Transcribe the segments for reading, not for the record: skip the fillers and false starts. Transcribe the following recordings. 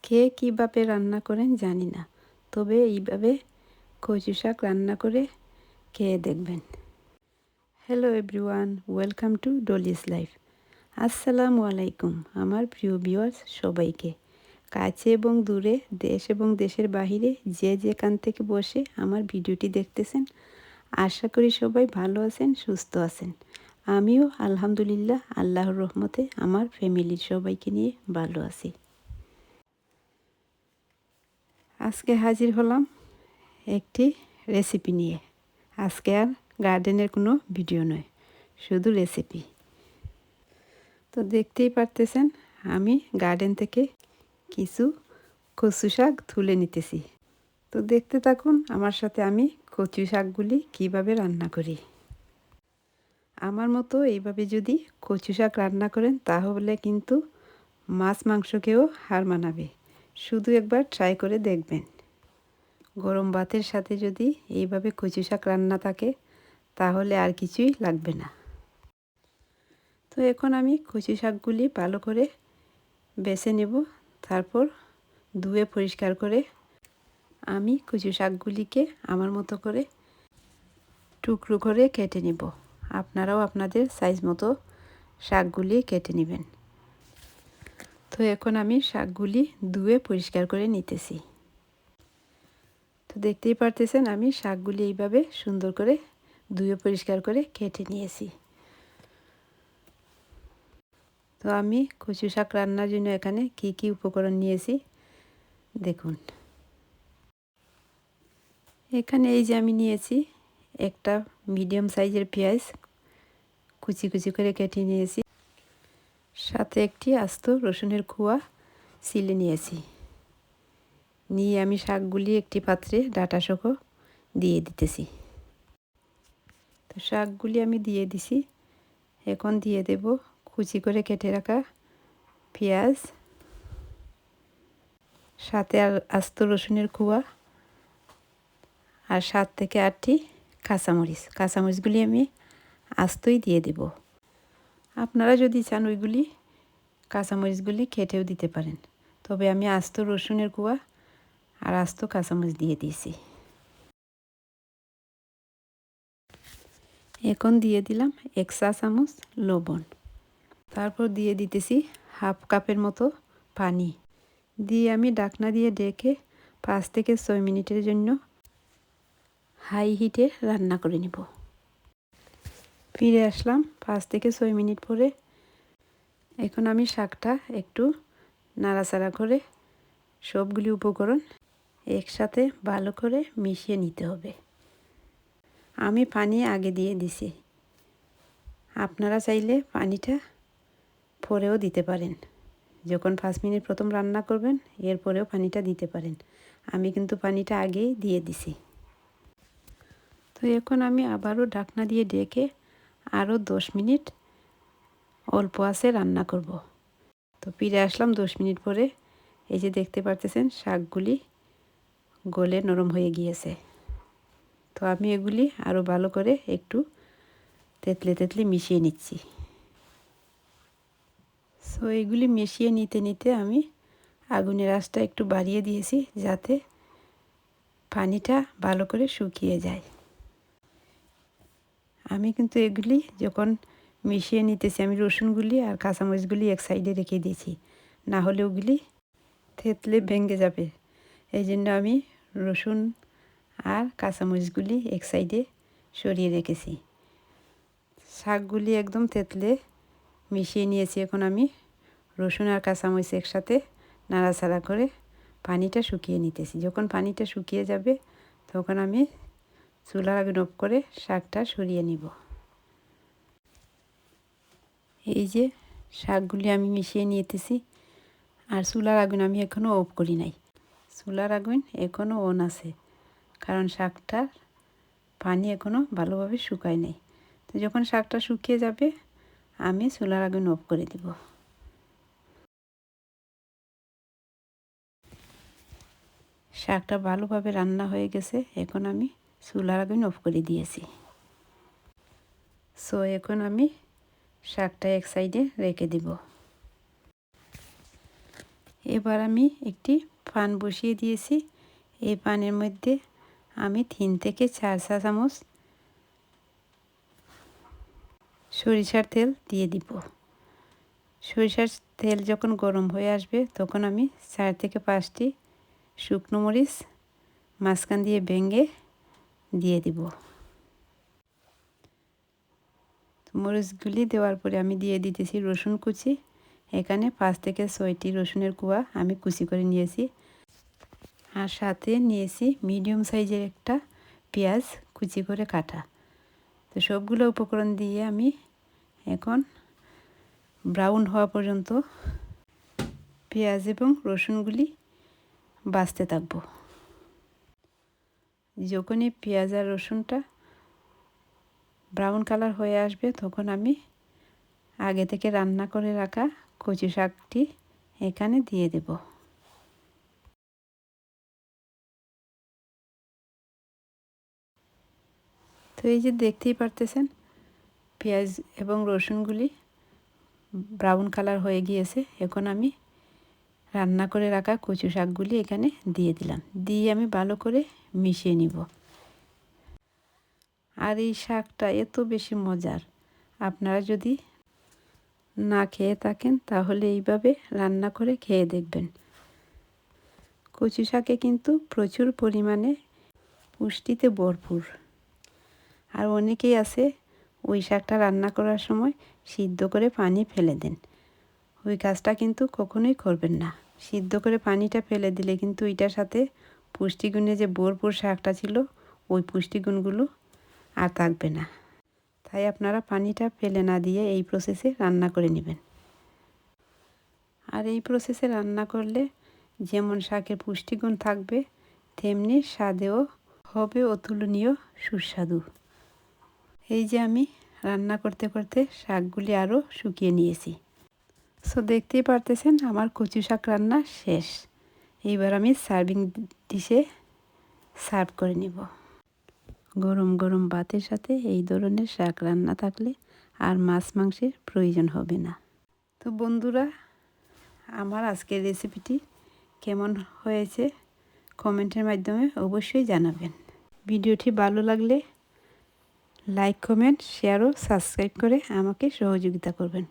কে কীভাবে রান্না করেন জানি না, তবে এইভাবে কচু শাক রান্না করে খেয়ে দেখবেন। Hello everyone, welcome to Dolly's life. আসসালামু আলাইকুম আমার প্রিয় ভিউয়ার্স সবাইকে। কাছে এবং দূরে, দেশ এবং দেশের বাহিরে যে যেখান থেকে বসে আমার ভিডিওটি দেখতেছেন, আশা করি সবাই ভালো আছেন, সুস্থ আছেন। আমিও আলহামদুলিল্লাহ আল্লাহর রহমতে আমার ফ্যামিলির সবাইকে নিয়ে ভালো আছি। আজকে হাজির হলাম একটি রেসিপি নিয়ে। আজকে আর গার্ডেনের কোনো ভিডিও নয়, শুধু রেসিপি। তো দেখতেই পারতেছেন আমি গার্ডেন থেকে কিছু কচু শাক তুলে নিতেছি। তো দেখতে থাকুন আমার সাথে আমি কচু শাকগুলি কীভাবে রান্না করি। আমার মতো এইভাবে যদি কচু শাক রান্না করেন তাহলে কিন্তু মাছ মাংসকেও হার মানাবে। শুধু একবার ট্রাই করে দেখবেন। গরম ভাতের সাথে যদি এইভাবে কচু শাক রান্না থাকে তাহলে আর কিছুই লাগবে না। তো এখন আমি কচু শাকগুলি ভালো করে বেছে নেব, তারপর ধুয়ে পরিষ্কার করে আমি কচু শাকগুলিকে আমার মতো করে টুকরো করে কেটে নেব। আপনারাও আপনাদের সাইজ মতো শাকগুলি কেটে নেবেন। তো এখন আমি শাকগুলি ধুয়ে পরিষ্কার করে নিতেছি। তো দেখতেই পারতেছেন আমি শাকগুলি এইভাবে সুন্দর করে ধুয়ে পরিষ্কার করে কেটে নিয়েছি। তো আমি কচু শাক রান্নার জন্য এখানে কি কি উপকরণ নিয়েছি দেখুন। এখানে এই যে আমি নিয়েছি একটা মিডিয়াম সাইজের পেঁয়াজ কুচি কুচি করে কেটে নিয়েছি, সাথে একটি আস্ত রসুনের কোয়া ছিলে নিয়েছি। নিয়ে আমি শাকগুলি একটি পাত্রে ডাঁটাসহ দিয়ে দিতেছি। তো শাকগুলি আমি দিয়ে দিছি। এখন দিয়ে দেব কুচি করে কেটে রাখা পেঁয়াজ, সাথে আস্ত রসুনের কোয়া আর 7 থেকে 8টি কাঁচামরিচ। কাঁচামরিচগুলি আমি আস্তই দিয়ে দেব। আপনারা যদি চান ওইগুলি কাঁচামরিচগুলি কেটেও দিতে পারেন, তবে আমি আস্ত রসুনের কোয়া আর আস্ত কাঁচামরিচ দিয়ে দিয়েছি। এখন দিয়ে দিলাম 1 চা চামচ লবণ, তারপর দিয়ে দিতেছি হাফ কাপের মতো পানি। দিয়ে আমি ঢাকনা দিয়ে ঢেকে 5 থেকে 6 মিনিটের জন্য হাই হিটে রান্না করে নেব। ফিরে আসলাম 5 থেকে 6 মিনিট পরে। এখন আমি শাকটা একটু নাড়াচাড়া করে সবগুলি উপকরণ একসাথে ভালো করে মিশিয়ে নিতে হবে। আমি পানি আগে দিয়ে দিছি, আপনারা চাইলে পানিটা পরেও দিতে পারেন। যখন 5 মিনিট প্রথম রান্না করবেন এরপরেও পানিটা দিতে পারেন। আমি কিন্তু পানিটা আগেই দিয়ে দিছি। তো এখন আমি আবারও ঢাকনা দিয়ে ঢেকে আরও 10 মিনিট অল্প আঁচে রান্না করব। তো ফিরে আসলাম 10 মিনিট পরে। এই যে দেখতে পারতেছেন শাকগুলি গলে নরম হয়ে গিয়েছে। তো আমি এগুলি আরও ভালো করে একটু তেতলে তেতলে মিশিয়ে নিচ্ছি। সো এগুলি মিশিয়ে নিতে নিতে আমি আগুনের আঁচটা একটু বাড়িয়ে দিয়েছি যাতে পানিটা ভালো করে শুকিয়ে যায়। আমি কিন্তু এগুলি যখন মিশিয়ে নিতেছি আমি রসুনগুলি আর কাঁচামরিচগুলি এক সাইডে রেখে দিয়েছি, না হলে ওগুলি থেতলে ভেঙে যাবে। এই জন্য আমি রসুন আর কাঁচামরিচগুলি এক সাইডে সরিয়ে রেখেছি। শাকগুলি একদম তেতলে মিশিয়ে নিয়েছি। এখন আমি রসুন আর কাঁচামরিচ একসাথে নাড়াচাড়া করে পানিটা শুকিয়ে নিতেছি। যখন পানিটা শুকিয়ে যাবে তখন আমি চুলার আগুন অফ করে শাকটা সরিয়ে নিব। এই যে শাকগুলি আমি মিশিয়ে নিতেছি, আর চুলার আগুন আমি এখনও অফ করি নাই। চুলার আগুন এখনও অন আছে, কারণ শাকটার পানি এখনও ভালোভাবে শুকায় নাই। তো যখন শাকটা শুকিয়ে যাবে আমি চুলার আগুন অফ করে দিব। শাকটা ভালোভাবে রান্না হয়ে গেছে, এখন আমি চুলার আগুন অফ করে দিয়েছি। সো এখন আমি শাকটা এক সাইডে রেখে দিব। এবার আমি একটি পান বসিয়ে দিয়েছি। এই পানের মধ্যে আমি 3 থেকে 4 চা চামচ সরিষার তেল দিয়ে দিব। সরিষার তেল যখন গরম হয়ে আসবে তখন আমি 4 থেকে 5টি শুকনো মরিচ মাঝখান দিয়ে ভেঙে দিয়ে দিব। মরিচগুলি দেওয়ার পরে আমি দিয়ে দিতেছি রসুন কুচি। এখানে 5 থেকে 6টি রসুনের কোয়া আমি কুচি করে নিয়েছি, আর সাথে নিয়েছি মিডিয়াম সাইজের একটা পেঁয়াজ কুচি করে কাটা। তো সবগুলো উপকরণ দিয়ে আমি এখন ব্রাউন হওয়া পর্যন্ত পেঁয়াজ এবং রসুনগুলি ভাজতে থাকবো। যখনই পেঁয়াজ আর রসুনটা ব্রাউন কালার হয়ে আসবে তখন আমি আগে থেকে রান্না করে রাখা কচু শাকটি এখানে দিয়ে দেব। তো এই যে দেখতেই পারতেছেন পেঁয়াজ এবং রসুনগুলি ব্রাউন কালার হয়ে গিয়েছে। এখন আমি রান্না করে রাখা কচু শাকগুলি এখানে দিয়ে দিলাম, দিয়ে আমি ভালো করে মিশিয়ে নিব। আর এই শাকটা এত বেশি মজার, আপনারা যদি না খেয়ে থাকেন তাহলে এইভাবে রান্না করে খেয়ে দেখবেন। কচু শাকে কিন্তু প্রচুর পরিমাণে পুষ্টিতে ভরপুর। আর অনেকেই আছে ওই শাকটা রান্না করার সময় সিদ্ধ করে পানি ফেলে দেন। ওই কাজটা কিন্তু কখনোই করবেন না। সিদ্ধ করে পানিটা ফেলে দিলে কিন্তু এটার সাথে পুষ্টিগুণে যে ভরপুর শাকটা ছিল ওই পুষ্টিগুণগুলো আর থাকবে না। তাই আপনারা পানিটা ফেলে না দিয়ে এই প্রসেসে রান্না করে নেবেন। আর এই প্রসেসে রান্না করলে যেমন শাকের পুষ্টিগুণ থাকবে তেমনি স্বাদেও হবে অতুলনীয় সুস্বাদু। এই যে আমি রান্না করতে করতে শাকগুলি আরও শুকিয়ে নিয়েছি। সো দেখতেই পারতেছেন আমার কচু শাক রান্না শেষ। এইবার আমি সার্ভিং ডিশে সার্ভ করে নিব। গরম গরম ভাতের সাথে এই ধরনের শাক রান্না থাকলে আর মাছ মাংসের প্রয়োজন হবে না। তো বন্ধুরা, আমার আজকের রেসিপিটি কেমন হয়েছে কমেন্টের মাধ্যমে অবশ্যই জানাবেন। ভিডিওটি ভালো লাগলে লাইক, কমেন্ট, শেয়ার ও সাবস্ক্রাইব করে আমাকে সহযোগিতা করবেন।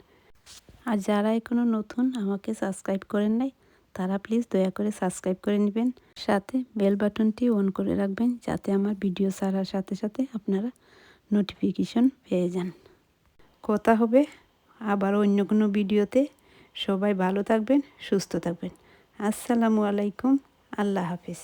আর যারা এখনও নতুন আমাকে সাবস্ক্রাইব করেন নাই তারা প্লিজ দয়া করে সাবস্ক্রাইব করে নেবেন, সাথে বেল বাটনটি অন করে রাখবেন যাতে আমার ভিডিও ছাড়ার সাথে সাথে আপনারা নোটিফিকেশন পেয়ে যান। কথা হবে আবার অন্য কোনো ভিডিওতে। সবাই ভালো থাকবেন, সুস্থ থাকবেন। আসসালামু আলাইকুম, আল্লাহ হাফিজ।